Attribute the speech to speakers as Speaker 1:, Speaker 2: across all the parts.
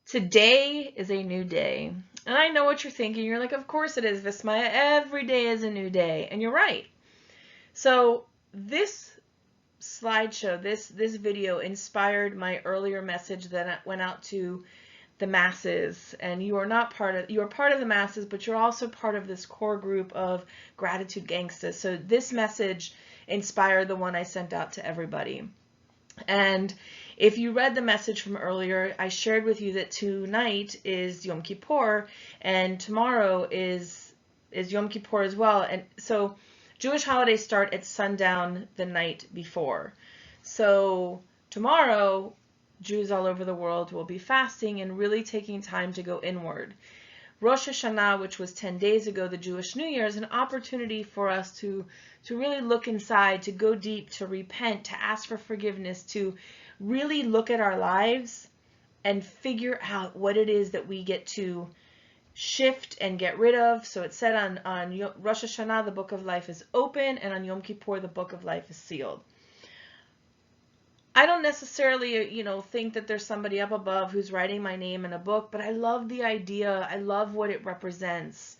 Speaker 1: Today is a new day. And I know what you're thinking. You're like, of course it is, Vismaya. Every day is a new day. And you're right. So this slideshow, this video inspired my earlier message that went out to the masses. And you are part of the masses, but you're also part of this core group of gratitude gangstas. So this message inspired the one I sent out to everybody. And if you read the message from earlier, I shared with you that tonight is Yom Kippur and tomorrow is Yom Kippur as well. And so Jewish holidays start at sundown the night before. So tomorrow, Jews all over the world will be fasting and really taking time to go inward. Rosh Hashanah, which was 10 days ago, the Jewish New Year, is an opportunity for us to really look inside, to go deep, to repent, to ask for forgiveness, to really look at our lives and figure out what it is that we get to shift and get rid of. So it said on Rosh Hashanah, the book of life is open, and on Yom Kippur, the book of life is sealed. I don't necessarily, think that there's somebody up above who's writing my name in a book, but I love the idea. I love what it represents.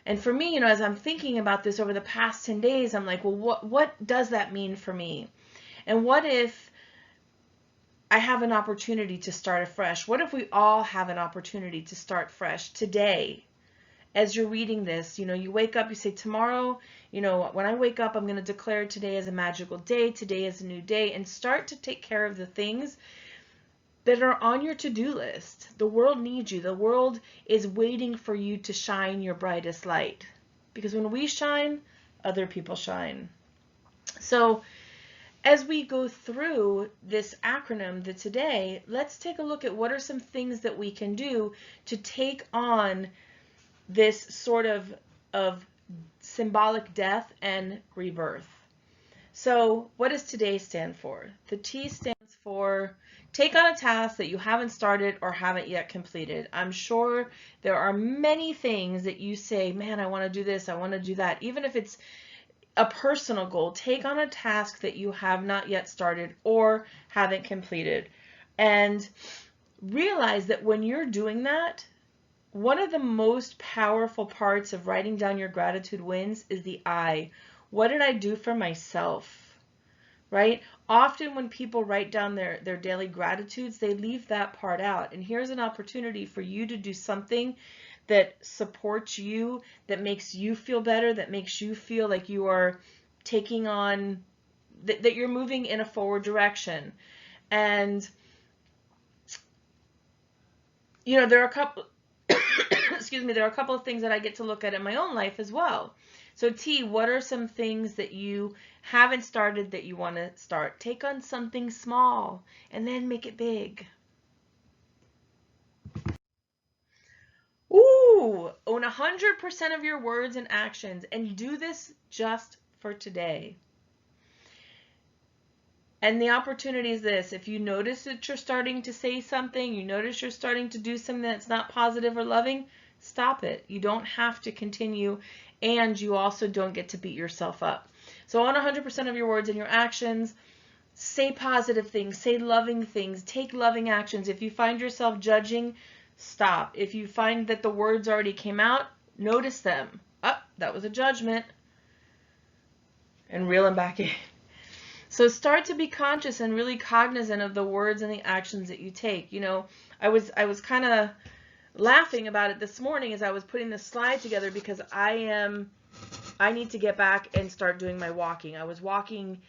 Speaker 1: And for me, as I'm thinking about this over the past 10 days, I'm like, well, what does that mean for me? And what if I have an opportunity to start afresh? What if we all have an opportunity to start fresh today? As you're reading this, you wake up, you say, tomorrow, when I wake up, I'm going to declare today as a magical day. Today is a new day, and start to take care of the things that are on your to-do list. The world needs you. The world is waiting for you to shine your brightest light. Because when we shine, other people shine. So as we go through this acronym today, let's take a look at what are some things that we can do to take on this sort of symbolic death and rebirth. So what does today stand for? The T stands for take on a task that you haven't started or haven't yet completed. I'm sure there are many things that you say, man, I want to do this, I want to do that. Even if it's a personal goal, take on a task that you have not yet started or haven't completed. And realize that when you're doing that, one of the most powerful parts of writing down your gratitude wins is the I. What did I do for myself? Right? Often when people write down their daily gratitudes, they leave that part out. And here's an opportunity for you to do something that supports you, that makes you feel better, that makes you feel like you are taking on, that you're moving in a forward direction. And, there are a couple, excuse me, there are a couple of things that I get to look at in my own life as well. So T, what are some things that you haven't started that you want to start? Take on something small and then make it big. Ooh, own 100% of your words and actions, and do this just for today. And the opportunity is this: if you notice that you're starting to say something, you notice you're starting to do something that's not positive or loving, stop it. You don't have to continue, and you also don't get to beat yourself up. So own 100% of your words and your actions. Say positive things, say loving things, take loving actions. If you find yourself judging, stop. If you find that the words already came out, notice them. Oh, that was a judgment. And reel them back in. So start to be conscious and really cognizant of the words and the actions that you take. I was kind of laughing about it this morning as I was putting this slide together because I need to get back and start doing my walking. I was walking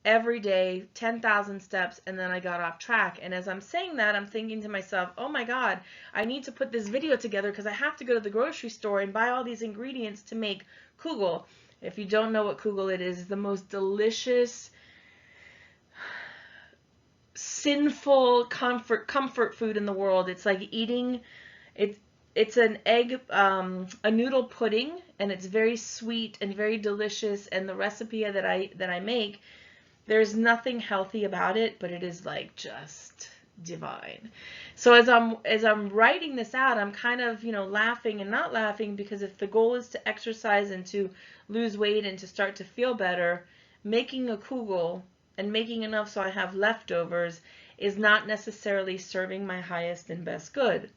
Speaker 1: every day, 10,000 steps, and then I got off track. And as I'm saying that, I'm thinking to myself, oh my God, I need to put this video together because I have to go to the grocery store and buy all these ingredients to make kugel. If you don't know what kugel it is, the most delicious, sinful comfort food in the world. It's like eating, it's an egg, a noodle pudding, and it's very sweet and very delicious. And the recipe that I make, there's nothing healthy about it, but it is like just divine. So as I'm writing this out, I'm kind of, laughing and not laughing, because if the goal is to exercise and to lose weight and to start to feel better, making a kugel and making enough so I have leftovers is not necessarily serving my highest and best good.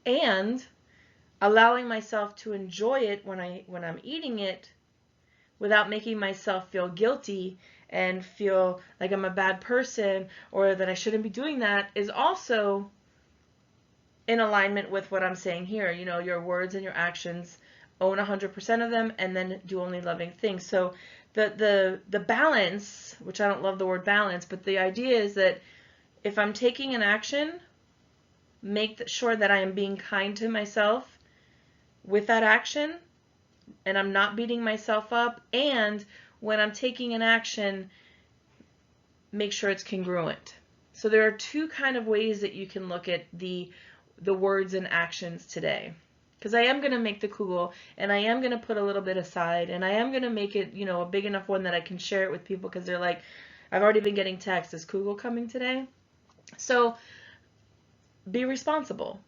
Speaker 1: And allowing myself to enjoy it when I'm eating it without making myself feel guilty and feel like I'm a bad person or that I shouldn't be doing that is also in alignment with what I'm saying here. You know, your words and your actions, own 100% of them, and then do only loving things. So the balance, which I don't love the word balance, but the idea is that if I'm taking an action, make sure that I am being kind to myself with that action, and I'm not beating myself up. And when I'm taking an action, make sure it's congruent. So there are two kind of ways that you can look at the words and actions today. Because I am going to make the kugel, and I am going to put a little bit aside, and I am going to make it, you know, a big enough one that I can share it with people, because they're like, I've already been getting texts, is kugel coming today? So be responsible.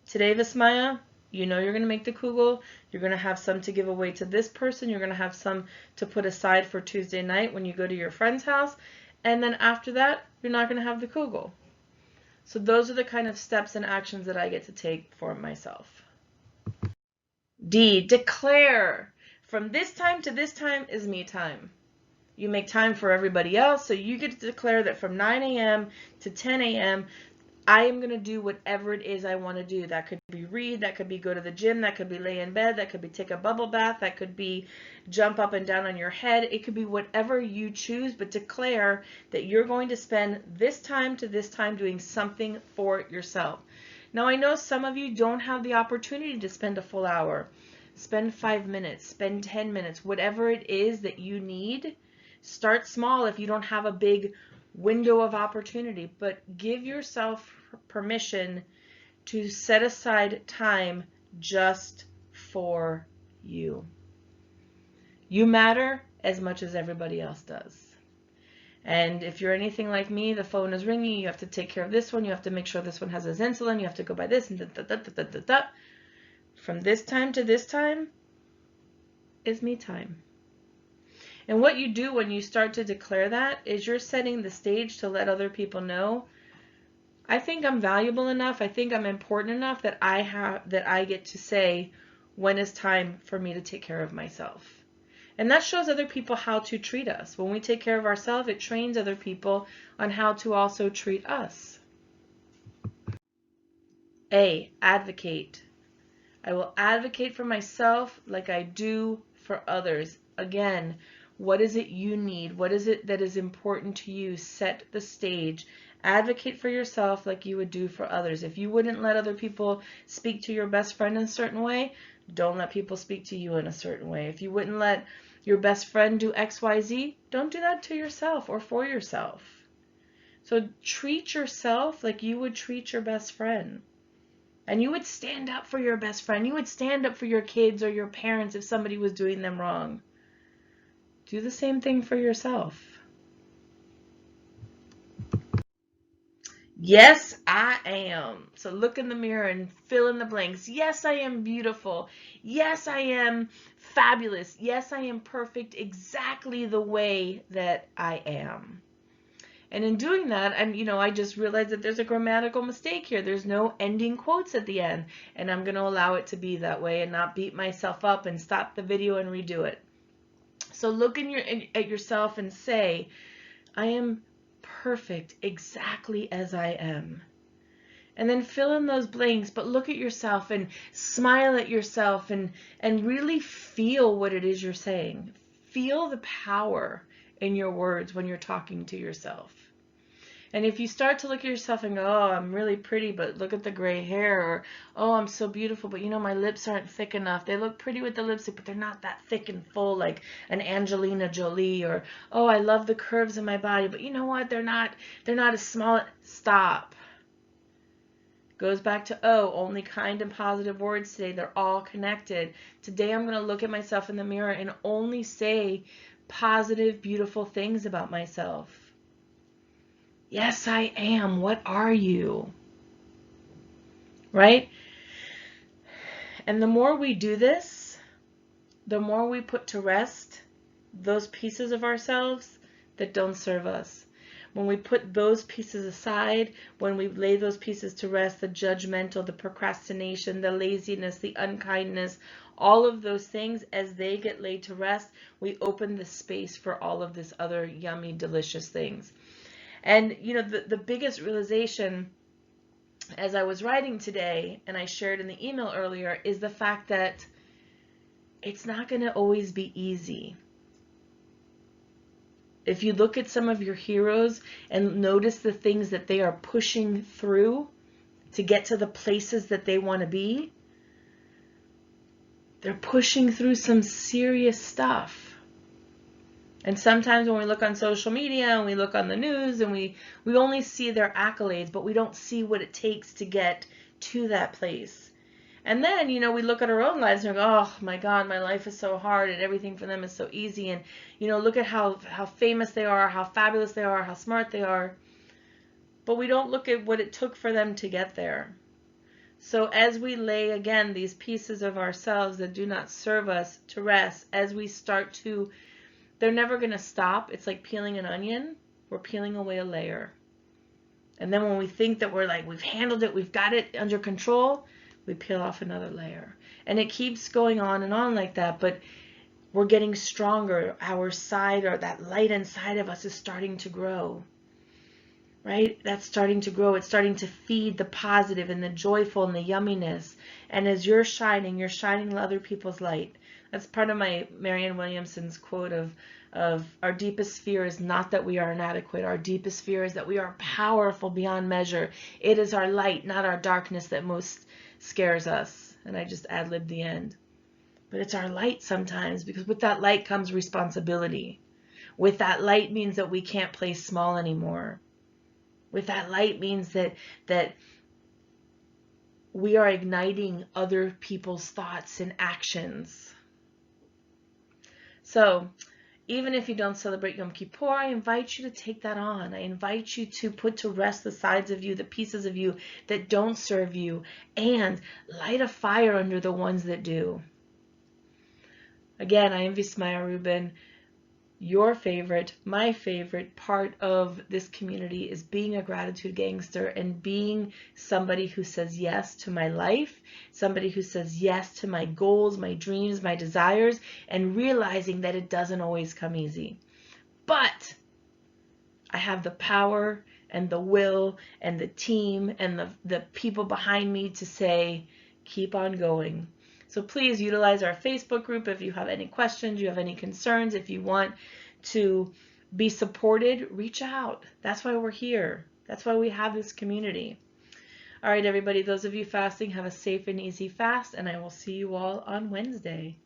Speaker 1: Today, Vismaya, you know you're going to make the kugel. You're going to have some to give away to this person. You're going to have some to put aside for Tuesday night when you go to your friend's house. And then after that, you're not going to have the kugel. So those are the kind of steps and actions that I get to take for myself. D, declare. From this time to this time is me time. You make time for everybody else, so you get to declare that from 9 a.m. to 10 a.m., I am going to do whatever it is I want to do. That could be read, that could be go to the gym, that could be lay in bed, that could be take a bubble bath, that could be jump up and down on your head. It could be whatever you choose, but declare that you're going to spend this time to this time doing something for yourself. Now, I know some of you don't have the opportunity to spend a full hour. Spend 5 minutes, spend 10 minutes, whatever it is that you need. Start small if you don't have a big window of opportunity, but give yourself permission to set aside time just for you. You matter as much as everybody else does. And if you're anything like me, the phone is ringing, you have to take care of this one, you have to make sure this one has his insulin, you have to go buy this, and da, da, da, da, da, da. From this time to this time is me time. And what you do when you start to declare that is you're setting the stage to let other people know, I think I'm valuable enough, I think I'm important enough that I get to say when it's time for me to take care of myself. And that shows other people how to treat us. When we take care of ourselves, it trains other people on how to also treat us. A, advocate. I will advocate for myself like I do for others. Again, what is it you need? What is it that is important to you? Set the stage. Advocate for yourself like you would do for others. If you wouldn't let other people speak to your best friend in a certain way, don't let people speak to you in a certain way. If you wouldn't let your best friend do XYZ, don't do that to yourself or for yourself. So treat yourself like you would treat your best friend. And you would stand up for your best friend. You would stand up for your kids or your parents if somebody was doing them wrong. Do the same thing for yourself. Yes, I am. So look in the mirror and fill in the blanks. Yes, I am beautiful. Yes, I am fabulous. Yes, I am perfect exactly the way that I am. And in doing that, and I just realized that there's a grammatical mistake here. There's no ending quotes at the end. And I'm going to allow it to be that way and not beat myself up and stop the video and redo it. So look at yourself and say, I am perfect exactly as I am. And then fill in those blanks, but look at yourself and smile at yourself and really feel what it is you're saying. Feel the power in your words when you're talking to yourself. And if you start to look at yourself and go, oh, I'm really pretty, but look at the gray hair, or oh, I'm so beautiful, but my lips aren't thick enough. They look pretty with the lipstick, but they're not that thick and full like an Angelina Jolie, or oh, I love the curves in my body, but you know what? They're not as small. Stop. Goes back to, oh, only kind and positive words today. They're all connected. Today I'm going to look at myself in the mirror and only say positive, beautiful things about myself. Yes, I am. What are you? Right? And the more we do this, the more we put to rest those pieces of ourselves that don't serve us. when we put those pieces aside, when we lay those pieces to rest, the judgmental, the procrastination, the laziness, the unkindness, all of those things, as they get laid to rest, we open the space for all of this other yummy, delicious things. And, you know, the biggest realization as I was writing today, and I shared in the email earlier, is the fact that it's not going to always be easy. If you look at some of your heroes and notice the things that they are pushing through to get to the places that they want to be, they're pushing through some serious stuff. And sometimes when we look on social media and we look on the news and we only see their accolades, but we don't see what it takes to get to that place. And then, you know, we look at our own lives and we go, oh my God, my life is so hard and everything for them is so easy. And, you know, look at how famous they are, how fabulous they are, how smart they are. But we don't look at what it took for them to get there. So as we lay, again, these pieces of ourselves that do not serve us to rest, as we start to, they're never going to stop. It's like peeling an onion. We're peeling away a layer. And then when we think that we're like, we've handled it, we've got it under control, we peel off another layer. And it keeps going on and on like that, but we're getting stronger. Our side, or that light inside of us, is starting to grow. Right? That's starting to grow. It's starting to feed the positive and the joyful and the yumminess. And as you're shining other people's light. That's part of my Marianne Williamson's quote of our deepest fear is not that we are inadequate. Our deepest fear is that we are powerful beyond measure. It is our light, not our darkness, that most scares us. And I just ad-libbed the end. But it's our light sometimes, because with that light comes responsibility. With that light means that we can't play small anymore. With that light means that we are igniting other people's thoughts and actions. So even if you don't celebrate Yom Kippur, I invite you to take that on. I invite you to put to rest the sides of you, the pieces of you that don't serve you, and light a fire under the ones that do. Again, I am Vismaya Rubin. Your favorite, my favorite part of this community is being a gratitude gangster and being somebody who says yes to my life, somebody who says yes to my goals, my dreams, my desires, and realizing that it doesn't always come easy. But I have the power and the will and the team and the people behind me to say, keep on going. So please utilize our Facebook group if you have any questions, you have any concerns, if you want to be supported, reach out. That's why we're here. That's why we have this community. All right, everybody, those of you fasting, have a safe and easy fast, and I will see you all on Wednesday.